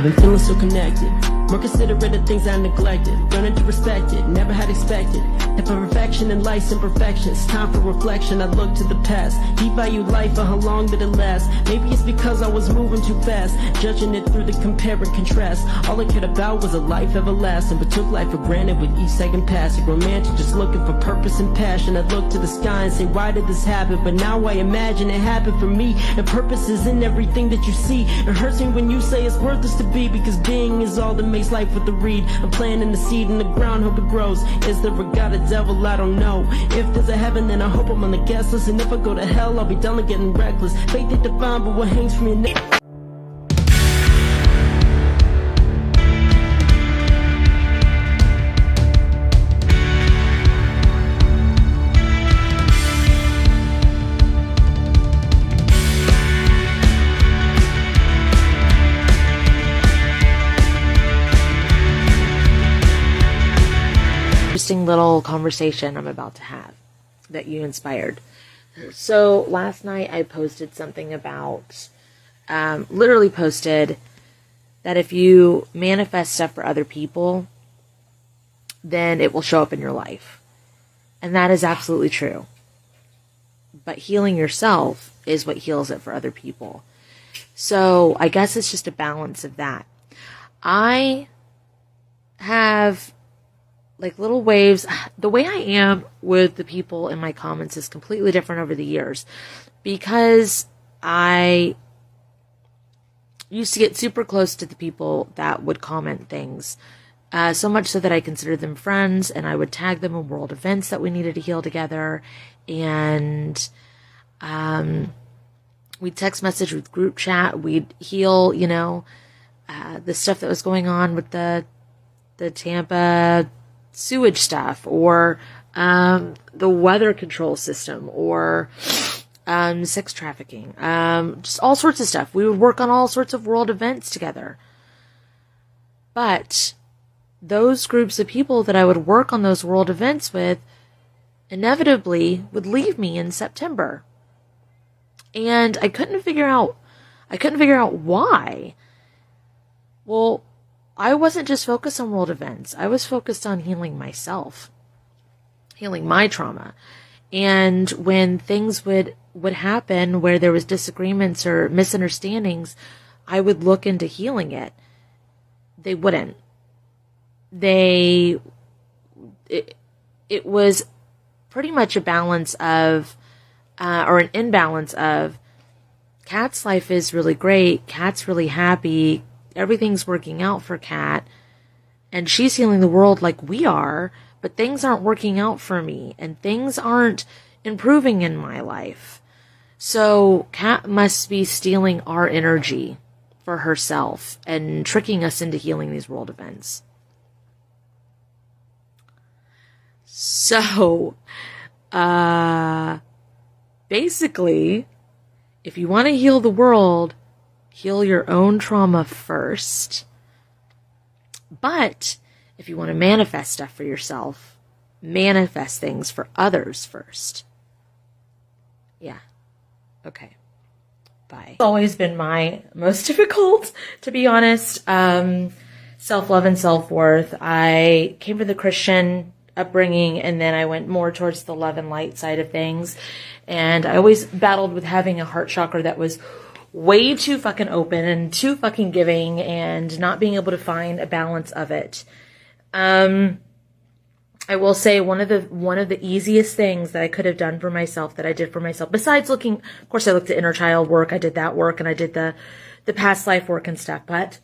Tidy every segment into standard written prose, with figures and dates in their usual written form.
I've been feeling so connected, more considerate of things I neglected, learning to respect it, never had expected. If a perfection in life's imperfections, time for reflection, I look to the past. Devalue life and how long did it last? Maybe it's because I was moving too fast, judging it through the compare and contrast. All I cared about was a life everlasting, but took life for granted with each second passing. Romantic, just looking for purpose and passion. I look to the sky and say, why did this happen? But now I imagine it happened for me, and purpose is in everything that you see. It hurts me when you say it's worthless to be, because being is all that makes life worth the read. I'm planting the seed in the ground, hope it grows. Is there a God, a devil? I don't know. If there's a heaven, then I hope I'm on the guest list, and if I go to hell, I'll be done with getting reckless. Faith is defined, but what hangs from your neck? Interesting little conversation I'm about to have that you inspired. So last night I posted something about, literally posted that if you manifest stuff for other people, then it will show up in your life. And that is absolutely true. But healing yourself is what heals it for other people. So I guess it's just a balance of that. I have like little waves. The way I am with the people in my comments is completely different over the years, because I used to get super close to the people that would comment things, so much so that I considered them friends, and I would tag them in world events that we needed to heal together, and we'd text message with group chat, we'd heal, the stuff that was going on with the Tampa sewage stuff, or the weather control system, or sex trafficking, just all sorts of stuff. We would work on all sorts of world events together. But those groups of people that I would work on those world events with inevitably would leave me in September. And I couldn't figure out why. Well, I wasn't just focused on world events. I was focused on healing myself, healing my trauma. And when things would happen where there was disagreements or misunderstandings, I would look into healing it. They wouldn't. It was pretty much a balance of, or an imbalance of, Kat's life is really great, Kat's really happy, everything's working out for Kat, and she's healing the world like we are, but things aren't working out for me, and things aren't improving in my life. So Kat must be stealing our energy for herself and tricking us into healing these world events. So, basically, if you want to heal the world, heal your own trauma first. But if you want to manifest stuff for yourself, manifest things for others first. Yeah. Okay. Bye. It's always been my most difficult, to be honest. Self-love and self-worth. I came from the Christian upbringing, and then I went more towards the love and light side of things. And I always battled with having a heart chakra that was way too fucking open and too fucking giving, and not being able to find a balance of it. I will say one of the easiest things that I could have done for myself, that I did for myself, besides looking, of course I looked at inner child work, I did that work, and I did the past life work and stuff, but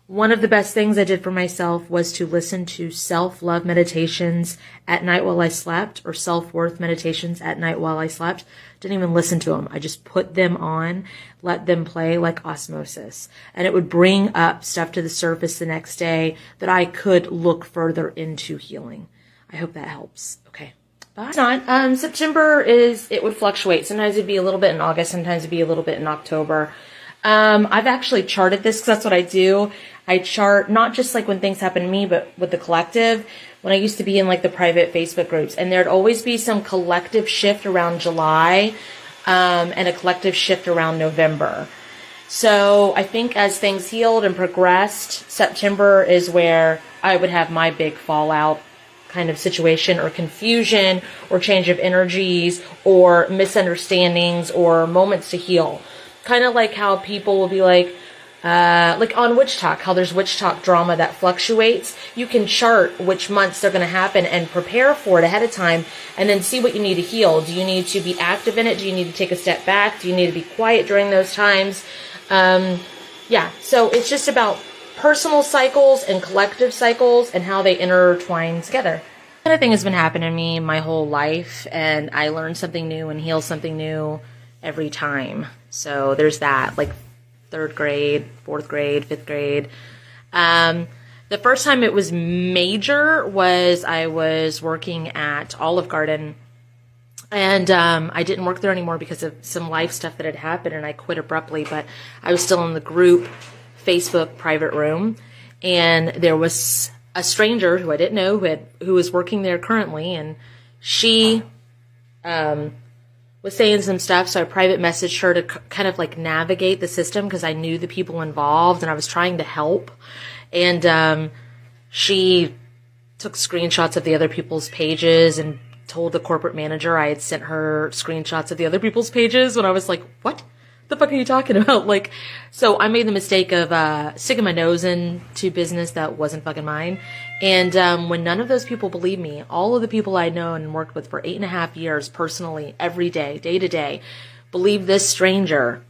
one of the best things I did for myself was to listen to self-love meditations at night while I slept, or self-worth meditations at night while I slept. Didn't even listen to them. I just put them on, let them play like osmosis. And it would bring up stuff to the surface the next day that I could look further into healing. I hope that helps. Okay. Bye. It's not. September it would fluctuate. Sometimes it'd be a little bit in August. Sometimes it'd be a little bit in October. I've actually charted this because that's what I do. I chart not just like when things happen to me, but with the collective. When I used to be in like the private Facebook groups, and there'd always be some collective shift around July, and a collective shift around November. So I think as things healed and progressed, September is where I would have my big fallout kind of situation, or confusion, or change of energies, or misunderstandings, or moments to heal. Kind of like how people will be like on witch talk, how there's witch talk drama that fluctuates. You can chart which months they're going to happen and prepare for it ahead of time, and then see what you need to heal. Do you need to be active in it? Do you need to take a step back? Do you need to be quiet during those times? So it's just about personal cycles and collective cycles and how they intertwine together. That kind of thing has been happening to me my whole life, and I learn something new and heal something new every time. So there's that, like 3rd grade, 4th grade, 5th grade. The first time it was major was I was working at Olive Garden, and I didn't work there anymore because of some life stuff that had happened, and I quit abruptly, but I was still in the group Facebook private room, and there was a stranger who I didn't know who was working there currently, and she was saying some stuff, so I private messaged her to kind of like navigate the system because I knew the people involved and I was trying to help. And she took screenshots of the other people's pages and told the corporate manager I had sent her screenshots of the other people's pages, when I was like, what the fuck are you talking about? Like, so I made the mistake of sticking my nose into business that wasn't fucking mine. And when none of those people believed me, all of the people I'd known and worked with for 8.5 years personally, every day, day to day, believed this stranger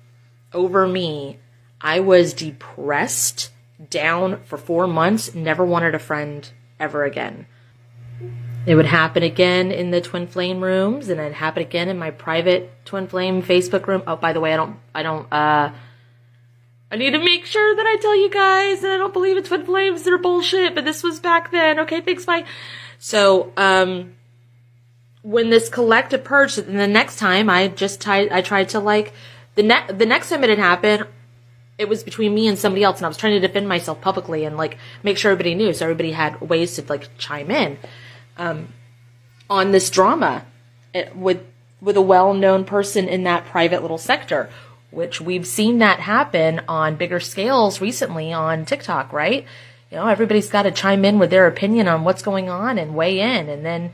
over me, I was depressed, down for 4 months, never wanted a friend ever again. It would happen again in the Twin Flame rooms, and it'd happen again in my private Twin Flame Facebook room. Oh, by the way, I need to make sure that I tell you guys that I don't believe in Twin Flames. They're bullshit, but this was back then. Okay, thanks, bye. So, when this collective purge, and the next time I tried to like, the next time it had happened, it was between me and somebody else, and I was trying to defend myself publicly and like make sure everybody knew, so everybody had ways to like chime in on this drama with a well-known person in that private little sector, which we've seen that happen on bigger scales recently on TikTok, right? You know, everybody's got to chime in with their opinion on what's going on and weigh in, and then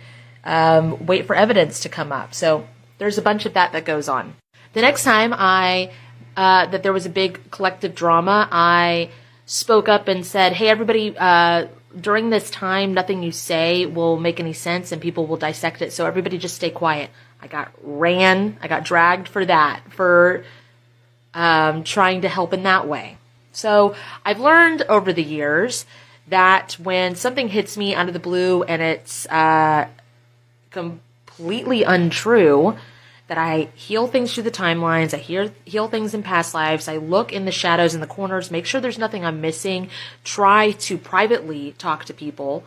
wait for evidence to come up. So there's a bunch of that goes on. The next time that there was a big collective drama, I spoke up and said, hey, everybody, during this time, nothing you say will make any sense and people will dissect it. So everybody just stay quiet. I got dragged for that, for trying to help in that way. So I've learned over the years that when something hits me out of the blue and it's completely untrue, that I heal things through the timelines, I heal things in past lives, I look in the shadows and the corners, make sure there's nothing I'm missing, try to privately talk to people,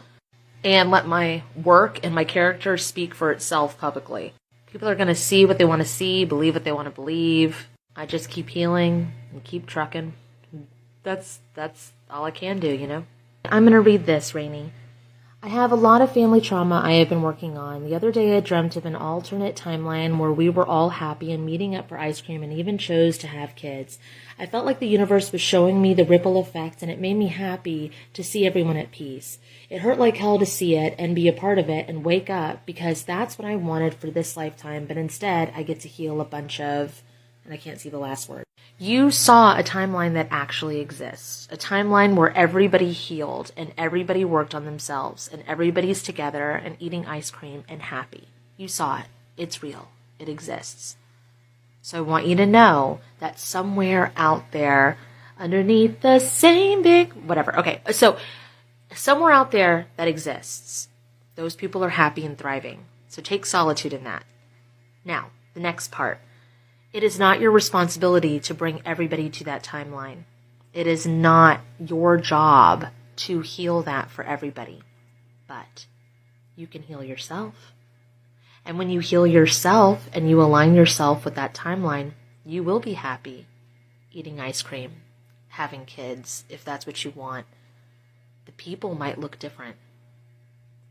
and let my work and my character speak for itself publicly. People are going to see what they want to see, believe what they want to believe. I just keep healing and keep trucking. That's all I can do, you know? I'm going to read this, Rainy. I have a lot of family trauma I have been working on. The other day I dreamt of an alternate timeline where we were all happy and meeting up for ice cream and even chose to have kids. I felt like the universe was showing me the ripple effect, and it made me happy to see everyone at peace. It hurt like hell to see it and be a part of it and wake up, because that's what I wanted for this lifetime, but instead I get to heal a bunch of, and I can't see the last word. You saw a timeline that actually exists, a timeline where everybody healed and everybody worked on themselves and everybody's together and eating ice cream and happy. You saw it. It's real. It exists. So I want you to know that somewhere out there, underneath the same big, whatever. Okay, so somewhere out there that exists, those people are happy and thriving. So take solitude in that. Now, the next part. It is not your responsibility to bring everybody to that timeline. It is not your job to heal that for everybody. But you can heal yourself. And when you heal yourself and you align yourself with that timeline, you will be happy eating ice cream, having kids, if that's what you want. The people might look different.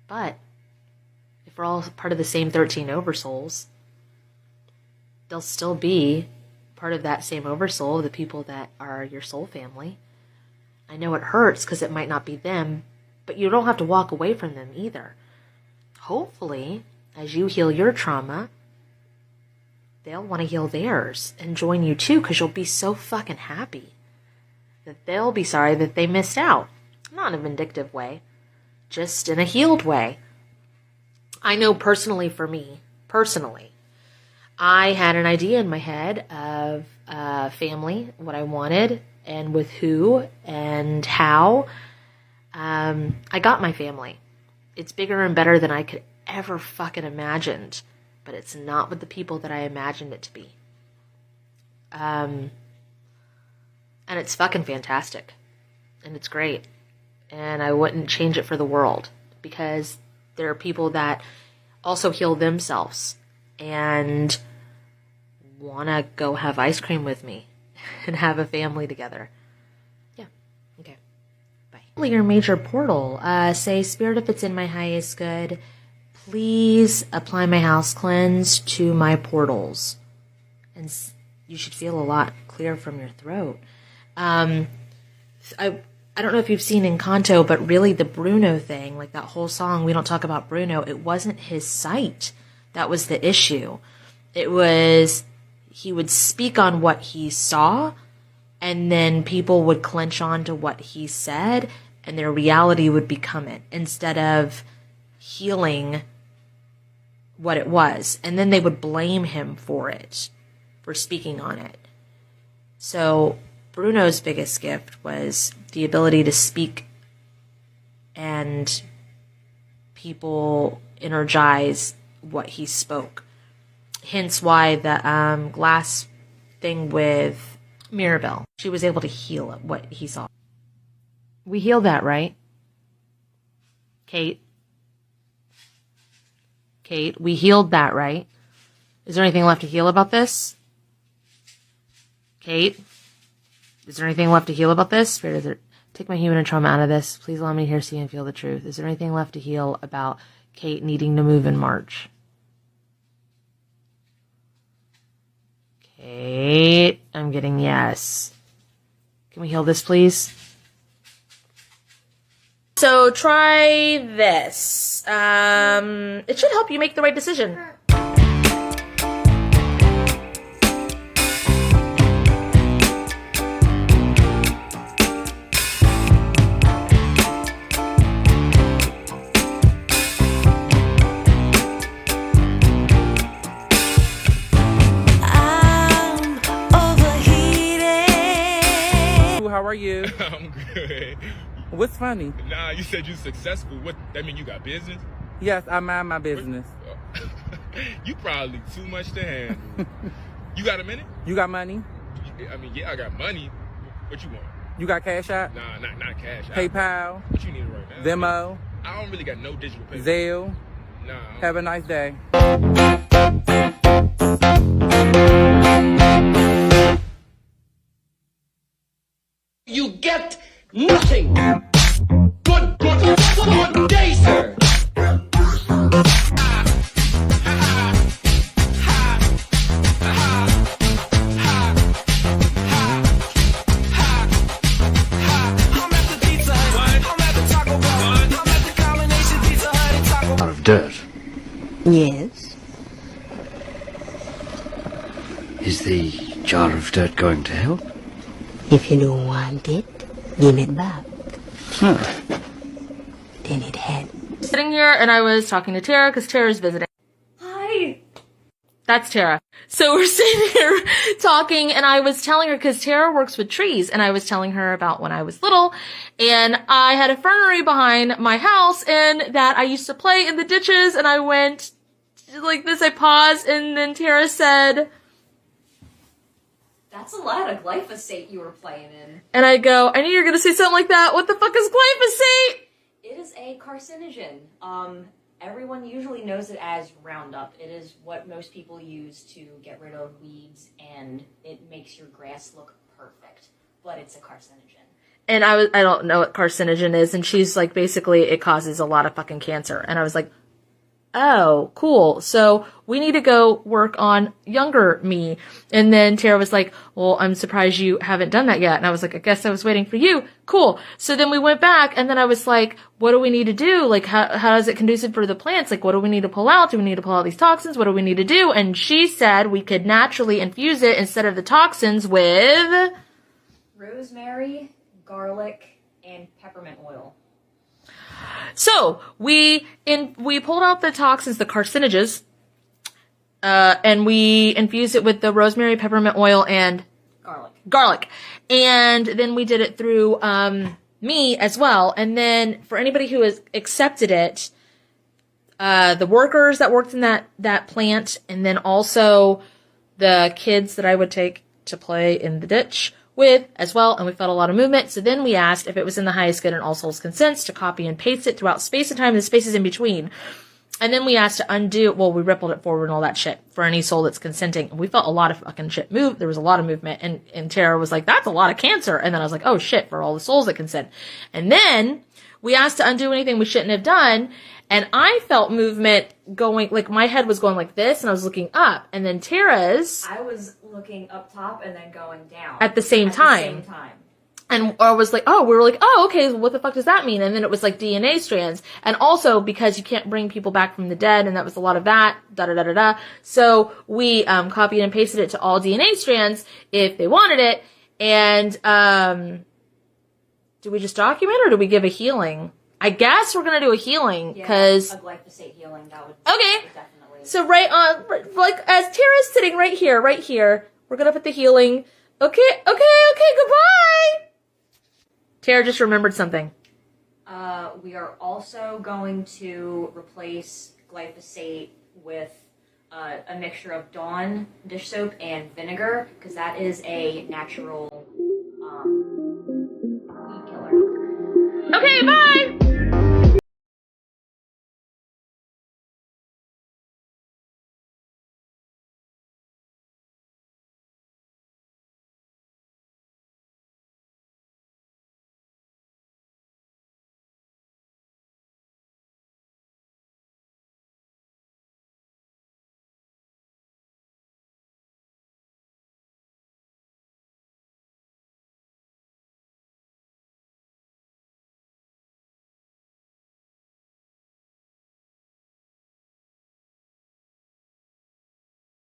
But if we're all part of the same 13 oversouls, they'll still be part of that same oversoul, the people that are your soul family. I know it hurts because it might not be them, but you don't have to walk away from them either. Hopefully, as you heal your trauma, they'll want to heal theirs and join you too, because you'll be so fucking happy that they'll be sorry that they missed out. Not in a vindictive way, just in a healed way. I know personally for me, I had an idea in my head of family, what I wanted, and with who and how. I got my family. It's bigger and better than I could ever fucking imagined, but it's not with the people that I imagined it to be. And it's fucking fantastic. And it's great. And I wouldn't change it for the world, because there are people that also heal themselves and want to go have ice cream with me and have a family together. Yeah. Okay. Bye. Your major portal. Say, Spirit, if it's in my highest good, please apply my house cleanse to my portals. And you should feel a lot clearer from your throat. I don't know if you've seen Encanto, but really the Bruno thing, like that whole song, we don't talk about Bruno, it wasn't his sight that was the issue. It was, he would speak on what he saw, and then people would clench on to what he said, and their reality would become it, instead of healing what it was. And then they would blame him for it, for speaking on it. So Bruno's biggest gift was the ability to speak, and people energize what he spoke. Hence why the glass thing with Mirabelle, she was able to heal what he saw. We healed that, right? Kate, we healed that, right? Is there anything left to heal about this? Kate? Is there anything left to heal about this? Spirit, take my human and trauma out of this. Please allow me to hear, see, and feel the truth. Is there anything left to heal about Kate needing to move in March? Kate, I'm getting yes. Can we heal this, please? So try this. It should help you make the right decision. How are you? I'm good. What's funny? Nah, you said you successful. What, that mean you got business? Yes, I mind my business. You probably too much to handle. You got a minute? You got money? I mean, yeah, I got money. What you want? You got Cash App? Nah, not cash. PayPal? What you need right now? Venmo? I don't really got no digital payment. Zelle? Nah. Have a nice day. You get nothing. Good day, sir. Of dirt. Yes. Is the jar of dirt going to help? If you don't want it, give it back. Huh. Then it had. Sitting here and I was talking to Tara because Tara's visiting. Hi. That's Tara. So we're sitting here talking and I was telling her, because Tara works with trees, and I was telling her about when I was little and I had a fernery behind my house and that I used to play in the ditches, and I went like this, I paused, and then Tara said, "That's a lot of glyphosate you were playing in." and I go, I knew you were going to say something like that. What the fuck is glyphosate? It is a carcinogen. Everyone usually knows it as Roundup. It is what most people use to get rid of weeds, and it makes your grass look perfect. But it's a carcinogen. And I don't know what carcinogen is, and she's like, basically it causes a lot of fucking cancer. And I was like, oh, cool. So we need to go work on younger me. And then Tara was like, well, I'm surprised you haven't done that yet. And I was like, I guess I was waiting for you. Cool. So then we went back and then I was like, what do we need to do? Like, how is it conducive for the plants? Like, what do we need to pull out? Do we need to pull out these toxins? What do we need to do? And she said we could naturally infuse it instead of the toxins with rosemary, garlic, and peppermint oil. So we pulled out the toxins, the carcinogens, and we infused it with the rosemary, peppermint oil, and garlic. And then we did it through me as well. And then for anybody who has accepted it, the workers that worked in that plant, and then also the kids that I would take to play in the ditch with as well, and we felt a lot of movement. So then we asked if it was in the highest good and all souls consents to copy and paste it throughout space and time and the spaces in between. And then we asked to undo, well, we rippled it forward and all that shit for any soul that's consenting. And we felt a lot of fucking shit move. There was a lot of movement. And Tara was like, that's a lot of cancer. And then I was like, oh shit, for all the souls that consent. And then we asked to undo anything we shouldn't have done. And I felt movement going, like my head was going like this and I was looking up. And then Tara's, I was looking up top and then going down. At the same time. And I was like, we were like, oh, okay, what the fuck does that mean? And then it was like DNA strands. And also because you can't bring people back from the dead, and that was a lot of that, da-da-da-da-da. So we copied and pasted it to all DNA strands if they wanted it. And do we just document or do we give a healing? I guess we're gonna do a healing, because... a glyphosate healing, that would okay. definitely... So right on, like, as Tara's sitting right here, we're gonna put the healing. Okay, goodbye! Tara just remembered something. We are also going to replace glyphosate with a mixture of Dawn dish soap and vinegar, because that is a natural